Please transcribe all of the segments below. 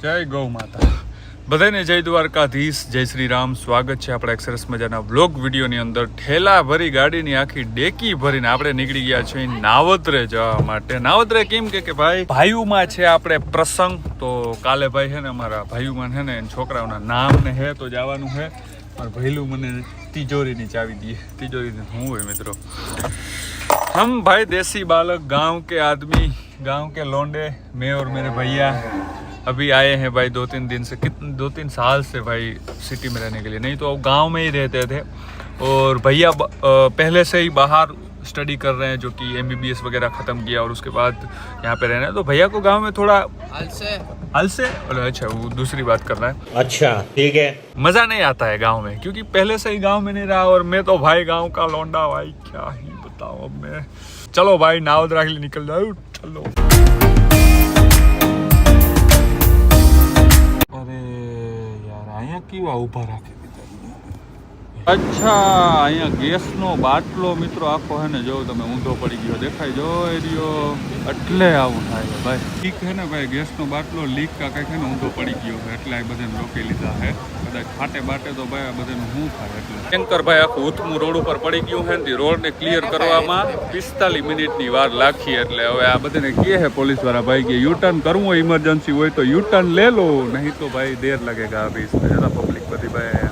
જય ગૌ માતા બધાને જય દ્વારકાધીશ, જય શ્રી રામ. સ્વાગત છે આપણા એક સરસ મજાના વ્લોગ વિડીયોની અંદર. ઠેલા ભરી ગાડીની આખી ડેકી ભરીને આપણે નીકળી ગયા છીએ નાવદરે જવા માટે. નાવદરે કેમ કે ભાઈ ભાઈઓમાં છે આપણે પ્રસંગ, તો કાલે ભાઈ છે ને અમારા ભાઈઓમાં છે ને છોકરાઓના નામ ને હે તો જવાનું છે. और भैलू મને तिजोरी ની चाबी दी. तिजोरी હું હોય મિત્રો, हम भाई देसी बालक, गांव के आदमी, गांव के लौंडे, मैं और मेरे भैया अभी आए हैं भाई 2-3 दिन से, 2-3 साल से भाई सिटी में रहने के लिए. नहीं तो गांव में ही रहते थे. और भैया पहले से ही बाहर स्टडी कर रहे हैं, जो कि MBBS वगैरह ख़त्म किया और उसके बाद यहाँ पे रहना है. तो भैया को गांव में थोड़ा अलसे अच्छा वो दूसरी बात कर रहा है. अच्छा ठीक है. मज़ा नहीं आता है गांव में, क्योंकि पहले से ही गांव में नहीं रहा. और मैं तो भाई गांव का लौंडा भाई, क्या ही बताऊँ अब मैं. चलो भाई नावदरा के लिए निकल जाओ. चलो. अरे यार અહીંયા કેવા ઊભા રાખે. અચ્છા અહીંયા ગેસનો બાટલો મિત્રો આખો હે ને, જો તમે ઊંધો પડી ગયો દેખાય, જો એરિયો એટલે આવું થાય ભાઈ. લીક હે ને ભાઈ, ગેસનો બાટલો લીક કા કંઈક હે ને ઊંધો પડી ગયો છે, એટલે આ બધાને રોકી લીધા છે. કદાચ ફાટે બાટે તો ભાઈ આ બધાનું શું થાય. એટલે ટેન્કર ભાઈ આખું ઉથમું રોડ ઉપર પડી ગયું છે ને, રોડને ક્લિયર કરવામાં 45 મિનિટની વાર લાગી. એટલે હવે આ બધાને કહે છે પોલીસ વાળા ભાઈ કે યુ ટર્ન કરવું હોય, ઇમરજન્સી હોય તો યુ ટર્ન લે લો, નહીં તો ભાઈ દેર लगेगा. अभी इसमें ज़्यादा पब्लिक बધી ભાઈ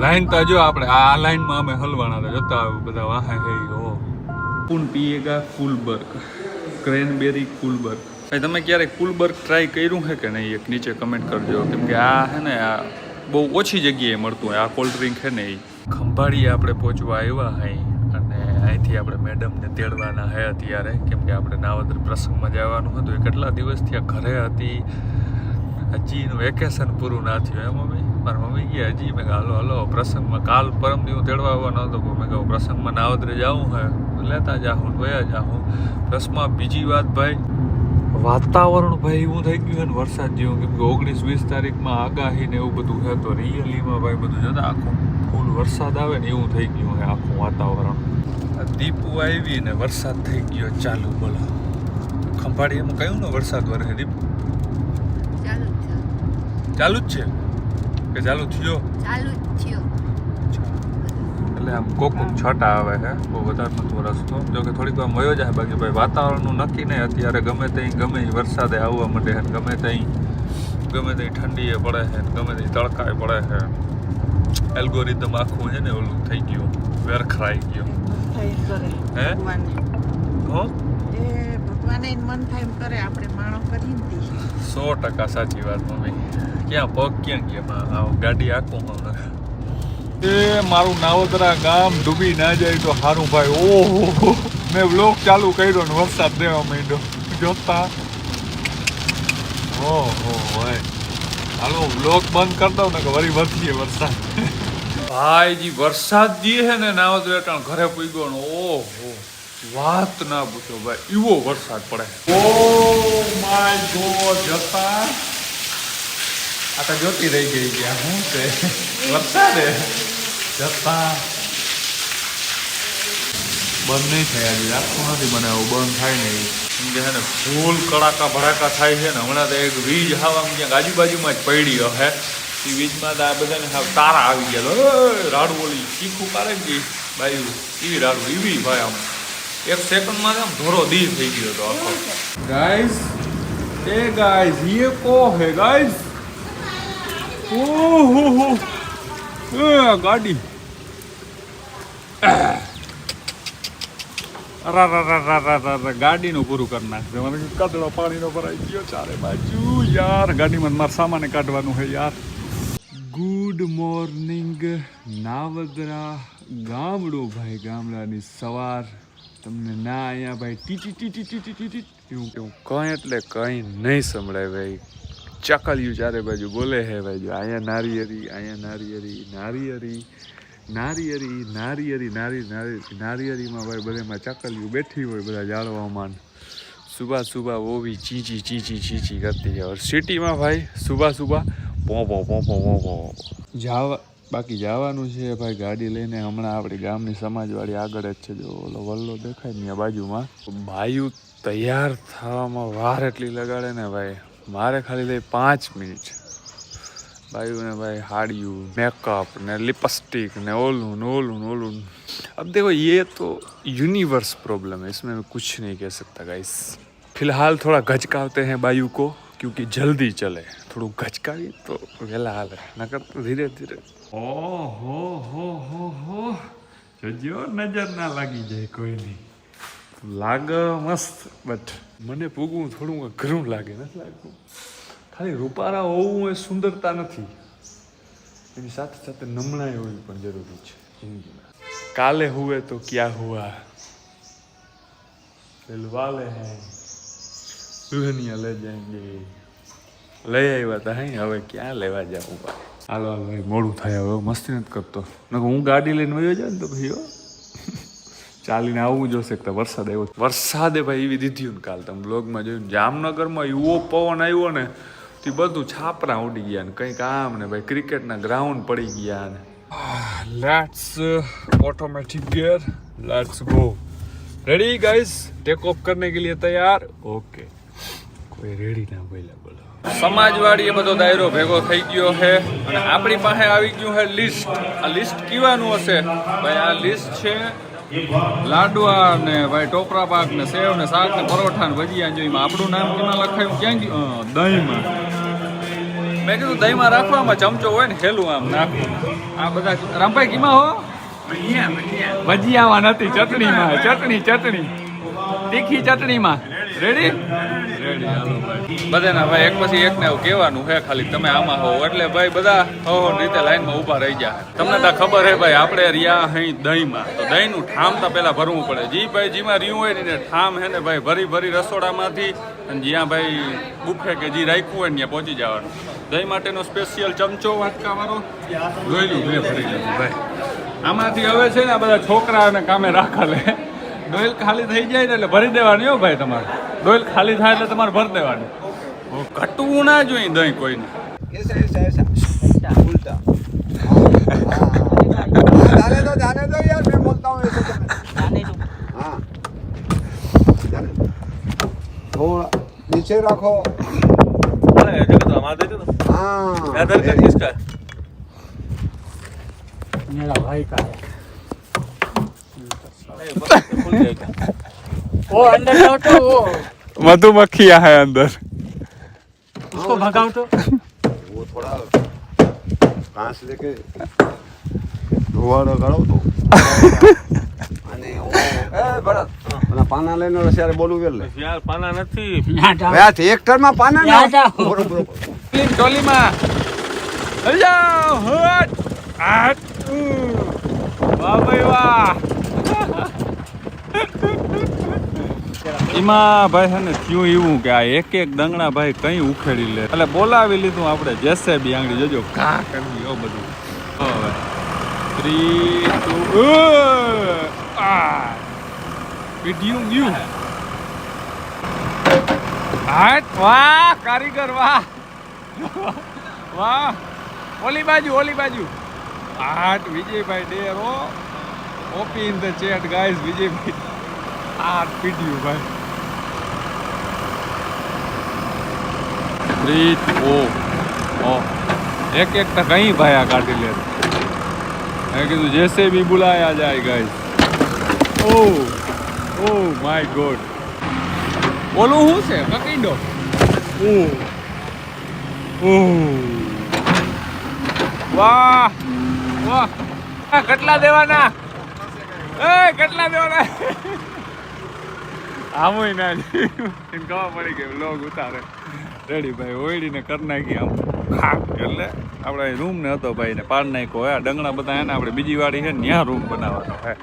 લાઈન તો જો આપણે આ લાઈનમાં અમે હલવાના જતા બધા વાહે હે. હો કોણ પીએગા કુલબર્ગ, ક્રેનબેરી કુલબર્ગ. ભાઈ તમે ક્યારે કુલબર્ગ ટ્રાય કર્યું છે કે નહીં, એક નીચે કમેન્ટ કરજો. કેમ કે આ હે ને આ બહુ ઓછી જગ્યાએ મળતું હોય આ કોલ્ડ ડ્રિંક છે ને. એ ખંભાળીએ આપણે પહોંચવા આવ્યા હઈ, અને અહીંથી આપણે મેડમને તેડવાના હે અત્યારે. કેમ કે આપણે નાવદર પ્રસંગમાં જવાનું હતું. એ કેટલા દિવસથી આ ઘરે હતી, હજી એનું વેકેશન પૂરું ના થયું. એમ મમ્મી મારી મમ્મી ગયા હજી. મેં કહ્યું હલો પ્રસંગમાં કાલ પરમથી હું તેડવા આવવાનો હતો. મેં કહ્યું પ્રસંગમાં નાવદરે જવું હે તો લેતા જાઉં, વયા જાઉં. પ્લસમાં બીજી વાત ભાઈ, વાતાવરણ ભાઈ એવું થઈ ગયું છે ને વરસાદ જેવું. કેમ કે 19-20 તારીખમાં આગાહી ને એવું બધું છે, તો રિયલીમાં ભાઈ બધું જતા આખું ફૂલ વરસાદ આવે ને એવું થઈ ગયું છે આખું વાતાવરણ. દીપુ આવી ને વરસાદ થઈ ગયો ચાલુ. બોલો ખંભાળી એમાં કયું ને વરસાદ વરસે દીપ ચાલુ જ છે કે ચાલુ થયો? ચાલુ જ થયો. એટલે આમ કોક છાંટા આવે છે, બહુ વધારે નથી વરસતો. જો કે થોડીક વાર મયો જાય. બાકી ભાઈ વાતાવરણનું નક્કી નહીં. અત્યારે ગમે ત્યાં ગમે વરસાદે આવવા માંડે છે, ગમે ત્યાં ઠંડીએ પડે છે, ગમે ત્યાં તડકાએ પડે છે. એલ્ગોરિધમ આખું છે ને ઓલું થઈ ગયું, વેરખરાઈ ગયું. હે હો ભગવાને મન થાય એમ કરે, આપણે માણો કરી 100% સાચી વાત મમ્મી. ક્યાં પગ ક્યાં ગયા ગાડી આખું એ મારું નાવદરા ગામ ડૂબી ના જાય તો સારું ભાઈ. ઓહો મેં વ્લોગ ચાલુ કર્યો ને વરસાદ દેવા માંડ્યો જોતા. ઓહો ભાઈ હાલો વ્લોગ બંધ કરી દઉં ને કે વળી વધીએ વરસાદ. ભાઈ જી વરસાદ જે છે ને નાવદરા ટાણ ઘરે પૂગ્યો ને, ઓહો વાત ના પૂછો ભાઈ, એવો વરસાદ પડે. ઓ માય ગોડ જતા આ તો જોતી રહી ગઈ ગયા. શું છે વરસાદે જતા બંધ નહીં થાય. આજે આખું નથી બનાવ્યું, બંધ થાય ને કેમ કે છે ને ફૂલ કડાકા ભડાકા થાય છે ને. હમણાં તો એક વીજ હવામાં ક્યાંક આજુબાજુમાં જ પડી હે. એ વીજમાં તો આ બધાને તારા આવી ગયા. રાડું ઓલી ચીખું કાઢે ગઈ બાયું એવી રાડું એવી ભાઈ. આમ એક સેકન્ડમાં આમ ધોરો દી થઈ ગયો હતો આખો. ગાઈઝ એ ગાઈઝ ये को है गाइस. ઓહો ગાડી ગાડીનું પૂરું કરી નાખશે. મને કદડો પાણીનો ભરાઈ ગયો ચારે બાજુ યાર. ગાડીમાં મારે સામાન કાઢવાનું છે યાર. ગુડ મોર્નિંગ નાવદરા ગામડું ભાઈ. ગામડાની સવાર તમને ના અહીંયા ભાઈ ટી એવું કંઈ એટલે કંઈ નહીં સંભળાય ભાઈ. ચકલિયું ચારે બાજુ બોલે હે ભાઈ. જો અહીંયા નારિયેરી, અહીંયા નારિયેરી, નારિયેરી, નારિયેરી, નારિયેરી, નારિયેરીમાં ભાઈ બધામાં ચકલિયું બેઠી હોય બધા ઝાડવામાં. સુબહ સુબહ वो भी चींची चींची चींची करती है. और सिटी में भाई सुबह सुबह पो पो पो पो पो पो जावा. બાકી જવાનું છે ભાઈ ગાડી લઈને. હમણાં આપણી ગામની સમાજવાડી આગળ જ છે, જો ઓલો વલ્લો દેખાય ને બાજુમાં. ભાઈઓ તૈયાર થવામાં વાર એટલી લગાડે ને ભાઈ, મારે ખાલી લે 5 મિનિટ भाई ने भाई हाड़ियों मेकअप ने लिपस्टिक ने ओलून अब देखो ये तो यूनिवर्स प्रॉब्लम है, इसमें मैं कुछ नहीं कह सकता गाइस। फिलहाल थोड़ा गचकाते हैं बायू को क्योंकि जल्दी चले, थोड़ा गचकावी तो वेला हाल है नकर तो धीरे धीरे ओ हो जो नजर ना लगी जाए कोई नहीं लाग मस्त बट મને પૂગવું થોડું ઘરું લાગે નથી લાગતું। ખાલી રૂપારા હોવું એ સુંદરતા નથી, એની સાથે સાથે નમણાઈ હોવી પણ જરૂરી છે જિંદગીમાં। કાલે હુએ તો ક્યા હુઆ, દિલવાલે હૈ દુલ્હનિયા ले जाएंगे, લઈ આવ્યા તા હે હવે ક્યાં લેવા જાઉં ભાઈ। હાલો હાલો ભાઈ મોડું થાય હવે, મસ્તી નથી કરતો નકર હું ગાડી લઈને વયો જાય ને તો ભાઈ ચાલીને આવવું જોશે। તો વરસાદ આવ્યો, વરસાદે ભાઈ એવી દીધી ને કાલ તમે બ્લોગમાં જોયું જામનગરમાં એવો પવન આવ્યો ને તે બધું છાપરા ઉડી ગયા ને કંઈક આમ ને ભાઈ ક્રિકેટના ગ્રાઉન્ડ પડી ગયા ને। Let's automatic gear, let's go, ready guys, take off करने के लिए तैयार। ओके કોઈ રેડી ના બોલ્યા બોલો। સમાજવાડી એ બધો દાયરો ભેગો થઈ ગયો છે અને આપણી પાસે આવી ગયું છે લિસ્ટ। આ લિસ્ટ કીવાનું હશે ભાઈ, આ લિસ્ટ છે લાડવા ને ભાઈ ટોપરા પાક ને સેવ ને શાક ને પરોઠા ને ભજીયા જોઈમાં આપણું નામ કેમાં લખાયું ક્યાં ગયું? દહીંમાં। મેં કીધું દહીંમાં રાખવામાં ચમચો હોય ને હેલું આમ નાખવું। આ બધા રામભાઈ કીમાં હો? ભજીયામાં નથી, ચટણીમાં, ચટણી તીખી ચટણીમાં। રેડી રેડી હાલો ભાઈ બધાના ભાઈ એક પછી એકને એવું કહેવાનું છે ખાલી તમે આમાં હો એટલે ભાઈ બધા હો રીતે લાઈનમાં ઊભા રહી જાય। તમને તો ખબર છે ભાઈ આપણે રહ્યા અહીં દહીંમાં, તો દહીંનું ઠામ તો પહેલાં ભરવું પડે। જી ભાઈ જીમાં રહ્યું હોય ને ઠામ હે ને ભાઈ ભરી રસોડામાંથી અને જ્યાં ભાઈ બુફે કે જે રાખ્યું હોય ને ત્યાં પહોંચી જવાનું। દહીં માટેનો સ્પેશિયલ ચમચો વાટકાવાળો જોયેલું મેં ભરી લીધું ભાઈ। આમાંથી હવે છે ને આ બધા છોકરાઓને કામે રાખા લે, ડોઈલ ખાલી થઈ જાય ને એટલે ભરી દેવાની હો ભાઈ તમારે। ડોઈલ ખાલી થાય એટલે તમારે ભરી દેવાની, ઘટવું ના જોઈએ દહીં કોઈને। जाने दो यार, मैं बोलता हूँ ऐसे हाँ थोड़ा नीचे रखो। हाँ आधार कार्ड किसका है? मेरा भाई का है। खुल जाएगा। वो अंदर जाओ तो वो मधुमक्खियां है अंदर, उसको भगाओ तो। वो थोड़ा कांच लेके धुआड़ो करो तो અને એ બરાબર મને પાના લઈને ત્યારે બોલું વેલે यार पाना નથી। यहाँ जाओ। આ ટ્રેક્ટરમાં પાના यहाँ जाओ। બરોબર ટોલીમાં જાઓ હટ આટ વાહ ભાઈ વાહ। એમાં ભાઈ છે ને થયું એવું કે આ એક દંગણા ભાઈ કઈ ઉખેડી લે એટલે બોલાવી લીધું આપણે જેસેબી આંગળી જોજો કા કરી ઓ બધું। હવે 3 2 પીડ્યું ગયું હાટ વાહ કારીગર વાહ વાહ। ઓલી બાજુ હાટ વિજયભાઈ ડેરો ઓપી in the chat guys. Vijaybhai હાટ પીડ્યું ભાઈ। 3 ઓ એક તો કઈ ભાઈ આ કાઢી લે। મેં કીધું જैसे भी बुलाया जाए गाइस। ओ माय गॉड ઓલું શું છે કકીડો? વાહ વાહ કેટલા દેવાના? કેટલા દેવાના? આમોય ના એને ખબર પડી ગઈ લોગ ઉતારે। રેડી ભાઈ ઓયડીને કરી નાખી આમ ખાક એટલે આપણે રૂમ ને હતો ભાઈ ને પાડ નાખ્યો હે। ડંગણા બધા એને આપણે બીજી વાડી છે ને ત્યાં રૂમ બનાવવાનો હે।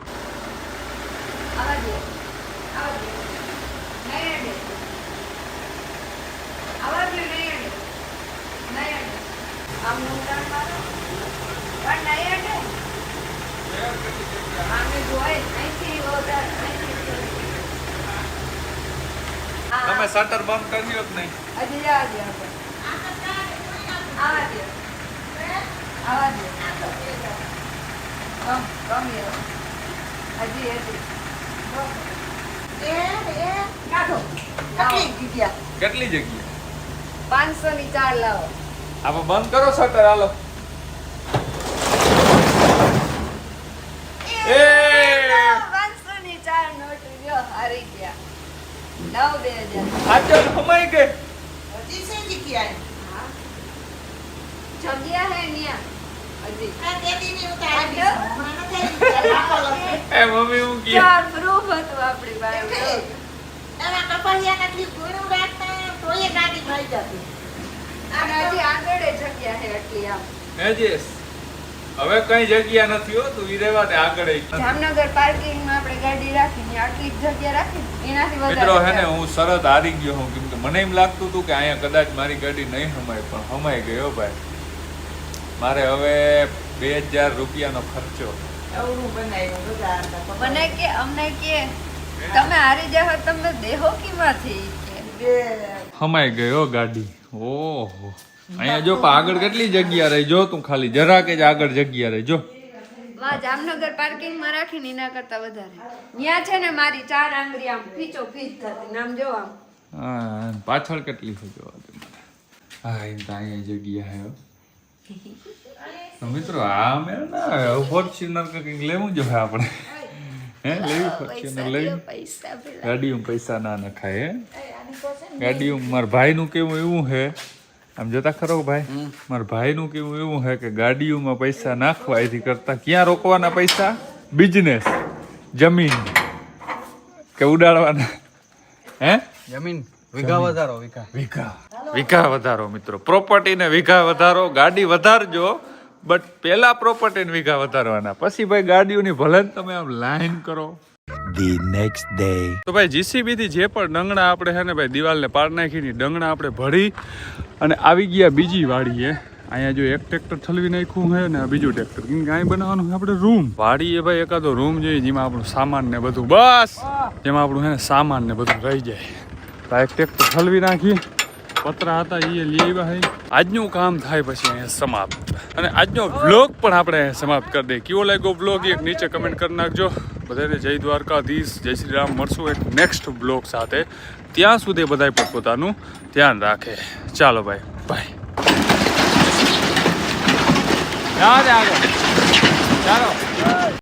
તમે શટર બંધ કર્યો જ નહીં? કેટલી જગ્યા? 500 ની 4 લાવો. આપણે બંધ કરો શટર હાલો એ 500 ની 4 નોટ જો હારી ગયા. લાવો 2000. આજે સમાઈ ગઈ હજી છે જગ્યાએ. હા. જગ્યા હે ન્યા. હજી. આ તેદીની ઉતારી દીધી. હમણાં નથી આવી. ચાલો, એ મમ્મી હું કી 4 પ્રૂફ હતું આપણી પાસે. એમાં કપાસિયા નથી ગુણું રાખતા તોય ગાડી ભાઈ જતી. અને હજી આગળ એ જગ્યા હે એટલી આમ. હેજીસ હવે કઈ જગ્યા નથી હો તું ઈ રહેવા દે આગળ ઈ. જામનગર પાર્કિંગ માં આપણે ગાડી રાખીને આટલી જ જગ્યા રાખી એનાથી વધારે મિત્રો હે ને જગ્યા. હું શરત હારી ગયો હું કેમ કે મને એમ લાગતું હતું કે અહીંયા કદાચ મારી ગાડી નહીં હમાય પણ હમાઈ ગયો ભાઈ. મારે હવે 2000 રૂપિયાનો ખર્ચો. અવળું બનાવ્યું બધા હતા. મને કે અમને કે તમે હારી જાવ તમે દેહો કીમાંથી કે હમાઈ ગયો ગાડી. ઓહો અહીંયા જો પણ આગળ કેટલી જગ્યા રહી જો તું ખાલી જરાક જ આગળ જગ્યા રહી જો. વાહ જામનગર પાર્કિંગ માં રાખીને એના કરતા વધારે ત્યાં છે ને મારી 4 આંગળી આમ ફીચો ફીચ થતી નામ જો આમ. હા પાછળ કેટલી હોય જોવા દે મને. હા એમ તો અહીંયા જગ્યા હે હો. તો મિત્રો આ મેળ ના આવે ફોર્ચ્યુનર કંઈક લેવું જોઈએ આપણે. હે લેવી ફોર્ચ્યુનર લેવી. પૈસા પેલા ગાડીમાં પૈસા ના નખાય હે ગાડીમાં મારા ભાઈનું કેવું એવું હે આમ જોતા ખરો ભાઈ મારા ભાઈનું કેવું એવું હે કે ગાડીઓમાં પૈસા નાખવા એથી કરતા ક્યાં રોકવાના પૈસા બિઝનેસ જમીન કે ઉડાડવાના હે જમીન વીઘા વધારો વીઘા વધારો મિત્રો પ્રોપર્ટી ને વીઘા વધારો ગાડી વધારજો બટ પેલા પ્રોપર્ટી ને વીઘા વધારવાના પછી ભાઈ ગાડીઓની ભલે ને તમે આમ લાઈન કરો. The next day. તો ભાઈ જીસીબી થી જે પણ ડંગણા આપણે છે ને ભાઈ દિવાલને પાડ નાખીને ડંગણા આપણે ભરી અને આવી ગયા બીજી વાડીએ. અહીંયા જો એક ટ્રેક્ટર ઠલવી નાખ્યું છે ને આ બીજું ટ્રેક્ટર કેમ કે અહીં બનાવવાનું છે આપણે રૂમ. વાડીએ ભાઈ એકાદો રૂમ જોઈએ જેમાં આપણું સામાન ને બધું બસ જેમાં આપણું છે ને સામાન ને બધું રહી જાય. તો આ એક ટ્રેક્ટર ઠલવી નાખી પતરા હતા એ લઈ આવ્યા છે. આજનું કામ થાય પછી અહીંયા સમાપ્ત અને આજનો વ્લોગ પણ આપણે સમાપ્ત કરી દઈએ. કેવો લાગ્યો વ્લોગ એક નીચે કમેન્ટ કરી નાખજો. બધાને જય દ્વારકાધીશ જય શ્રી રામ. મળશું એક નેક્સ્ટ બ્લોગ સાથે. ત્યાં સુધી બધાય પોતપોતાનું ધ્યાન રાખે. ચાલો ભાઈ બાય. ચાલો